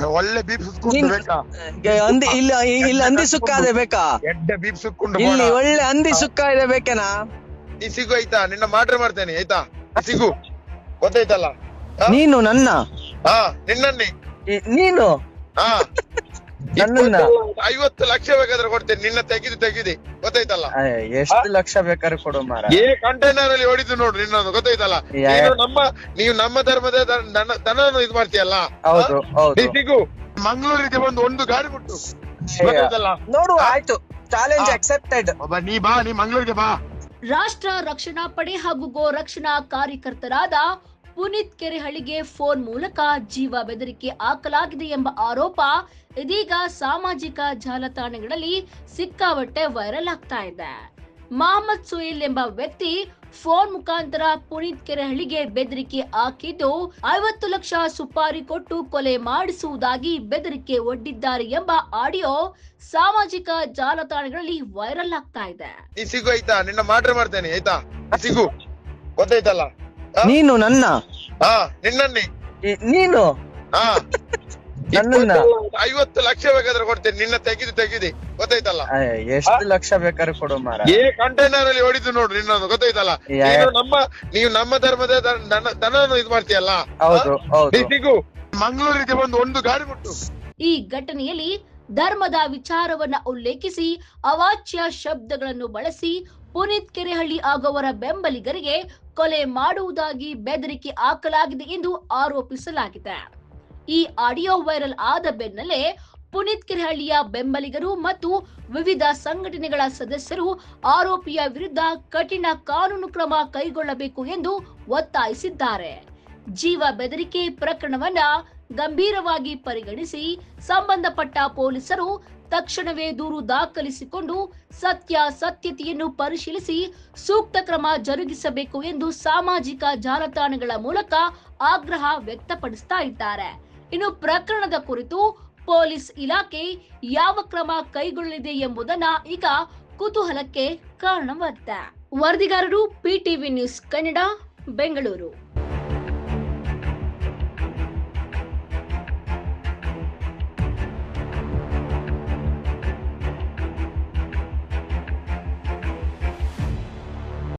ಒಳ್ಳೆ ಬೀಪ್ ಸುಕ್ಕೊಂಡು ನಿನ್- ಬೇಕಾ? ಹಂದಿ ಇಲ್ಲಿ ಹಂದಿ ಸುಕ್ಕ ಇದೆ ಬೇಕಾ? ಎಡ್ಡೆ ಬೀಪ್ ಸುಕ್ಕೊಂಡು ಇಲ್ಲಿ ಬೇಡ. ಒಳ್ಳೆ ಹಂದಿ ಸುಕ್ಕ ಇದೆ ಬೇಕೇನಾ? ನೀ ಸಿಗು ಆಯ್ತಾ, ನಿನ್ನ ಮಾಡ್ರೆ ಮಾಡ್ತೇನೆ ಆಯ್ತಾ, ನೀ ಸಿಗು ಗೊತ್ತಾಯ್ತಲ್ಲ. ನೀನು ನನ್ನ ಹಾ ನಿನ್ನನ್ನೇ. ನೀನು ಹಾ ನನ್ನನ್ನ 50 ಲಕ್ಷ ಬೇಕಾದ್ರೆ ಕೊಡ್ತೇನೆ, ನಿನ್ನ ತೆಗಿದಿ ಗೊತ್ತಾಯ್ತಲ್ಲ. ಎಷ್ಟು ಲಕ್ಷ ಬೇಕಾದ್ರೆ ಕೊಡು ಮಾರ. ಕಂಟೈನರ್ ಅಲ್ಲಿ ಹೊಡಿದು ನೋಡು ನಿನ್ನನ್ನು ಗೊತ್ತಾಯ್ತಲ್ಲ. ನೀವು ನಮ್ಮ ಧರ್ಮದ ದನವನ್ನು ಇದು ಮಾಡ್ತೀಯಲ್ಲ. ಹೌದು ಹೌದು. ನೀ ಸಿಗು ಮಂಗಳೂರಿಗೆ ಬಂದು ಒಂದು ಗಾಡಿ ಬಿಟ್ಟು ಗೊತ್ತಾಯ್ತಲ್ಲ. ನೋಡುವ ಆಯ್ತು, ಚಾಲೆಂಜ್ ಅಕ್ಸೆಪ್ಟೆಡ್. ನೀ ಬಾ, ನೀ ಮಂಗಳೂರಿಗೆ ಬಾ. ರಾಷ್ಟ್ರ ರಕ್ಷಣಾ ಪಡೆ ಹಾಗೂ ಗೋ ರಕ್ಷಣಾ ಕಾರ್ಯಕರ್ತರಾದ ಪುನೀತ್ ಕೆರೆಹಳ್ಳಿಗೆ ಫೋನ್ ಮೂಲಕ ಜೀವ ಬೆದರಿಕೆ ಹಾಕಲಾಗಿದೆ ಎಂಬ ಆರೋಪ ಇದೀಗ ಸಾಮಾಜಿಕ ಜಾಲತಾಣಗಳಲ್ಲಿ ಸಿಕ್ಕಾಪಟ್ಟೆ ವೈರಲ್ ಆಗ್ತಾ ಇದೆ. ಮಹಮ್ಮದ್ ಸುಹೇಲ್ ಎಂಬ ವ್ಯಕ್ತಿ ಫೋನ್ ಮುಖಾಂತರ ಪುನೀತ್ ಕೆರೆಹಳ್ಳಿಗೆ ಬೆದರಿಕೆ ಹಾಕಿದ್ದು 50 ಲಕ್ಷ ಸುಪಾರಿ ಕೊಟ್ಟು ಕೊಲೆ ಮಾಡಿಸುವುದಾಗಿ ಬೆದರಿಕೆ ಒಡ್ಡಿದ್ದಾರೆ ಎಂಬ ಆಡಿಯೋ ಸಾಮಾಜಿಕ ಜಾಲತಾಣಗಳಲ್ಲಿ ವೈರಲ್ ಆಗ್ತಾ ಇದೆ. ನೀ ಸಿಗು ಆಯ್ತಾ, ನಿನ್ನ ಮಾಡ್ರೆ ಮಾಡ್ತೇನೆ ಆಯ್ತಾ, ನೀ ಸಿಗು ಗೊತ್ತಾಯ್ತಲ್ಲ. ನೀನು ನನ್ನ ಹಾ ನಿನ್ನನ್ನೇ. ನೀನು ಹಾ ನನ್ನನ್ನ 50 ಲಕ್ಷ ಬೇಕಾದ್ರೆ ಕೊಡ್ತೇನೆ, ನಿನ್ನ ತೆಗಿದಿ ಗೊತ್ತಾಯ್ತಲ್ಲ. ಎಷ್ಟು ಲಕ್ಷ ಬೇಕಾದ್ರೆ ಕೊಡು ಮಾರ. ಕಂಟೈನರ್ ಅಲ್ಲಿ ಹೊಡಿದು ನೋಡು ನಿನ್ನನ್ನು ಗೊತ್ತಾಯ್ತಲ್ಲ. ನೀವು ನಮ್ಮ ಧರ್ಮದ ದನವನ್ನು ಇದು ಮಾಡ್ತೀಯಲ್ಲ. ಹೌದು ಹೌದು. ನೀ ಸಿಗು ಮಂಗಳೂರಿಗೆ ಬಂದು ಒಂದು ಗಾಡಿ ಬಿಟ್ಟು. ಈ ಘಟನೆಯಲ್ಲಿ ಧರ್ಮದ ವಿಚಾರವನ್ನ ಉಲ್ಲೇಖಿಸಿ ಅವಾಚ್ಯ ಶಬ್ದಗಳನ್ನು ಬಳಸಿ ಪುನೀತ್ ಕೆರೆಹಳ್ಳಿ ಹಾಗೂ ಅವರ ಬೆಂಬಲಿಗರಿಗೆ ಕೊಲೆ ಮಾಡುವುದಾಗಿ ಬೆದರಿಕೆ ಹಾಕಲಾಗಿದೆ ಎಂದು ಆರೋಪಿಸಲಾಗಿದೆ. ಈ ಆಡಿಯೋ ವೈರಲ್ ಆದ ಬೆನ್ನಲ್ಲೇ ಪುನೀತ್ ಕೆರೆಹಳ್ಳಿಯ ಬೆಂಬಲಿಗರು ಮತ್ತು ವಿವಿಧ ಸಂಘಟನೆಗಳ ಸದಸ್ಯರು ಆರೋಪಿಯ ವಿರುದ್ಧ ಕಠಿಣ ಕಾನೂನು ಕ್ರಮ ಕೈಗೊಳ್ಳಬೇಕು ಎಂದು ಒತ್ತಾಯಿಸಿದ್ದಾರೆ. ಜೀವ ಬೆದರಿಕೆ ಪ್ರಕರಣವನ್ನ ಗಂಭೀರವಾಗಿ ಪರಿಗಣಿಸಿ ಸಂಬಂಧಪಟ್ಟ ಪೊಲೀಸರು ತಕ್ಷಣವೇ ದೂರು ದಾಖಲಿಸಿಕೊಂಡು ಸತ್ಯಾಸತ್ಯತೆಯನ್ನು ಪರಿಶೀಲಿಸಿ ಸೂಕ್ತ ಕ್ರಮ ಜರುಗಿಸಬೇಕು ಎಂದು ಸಾಮಾಜಿಕ ಜಾಲತಾಣಗಳ ಮೂಲಕ ಆಗ್ರಹ ವ್ಯಕ್ತಪಡಿಸ್ತಾ ಇದ್ದಾರೆ. ಇನ್ನು ಪ್ರಕರಣದ ಕುರಿತು ಪೊಲೀಸ್ ಇಲಾಖೆ ಯಾವ ಕ್ರಮ ಕೈಗೊಳ್ಳಲಿದೆ ಎಂಬುದನ್ನ ಈಗ ಕುತೂಹಲಕ್ಕೆ ಕಾರಣವಾಗಿದೆ. ವರದಿಗಾರರು PTV ನ್ಯೂಸ್ ಕನ್ನಡ, ಬೆಂಗಳೂರು.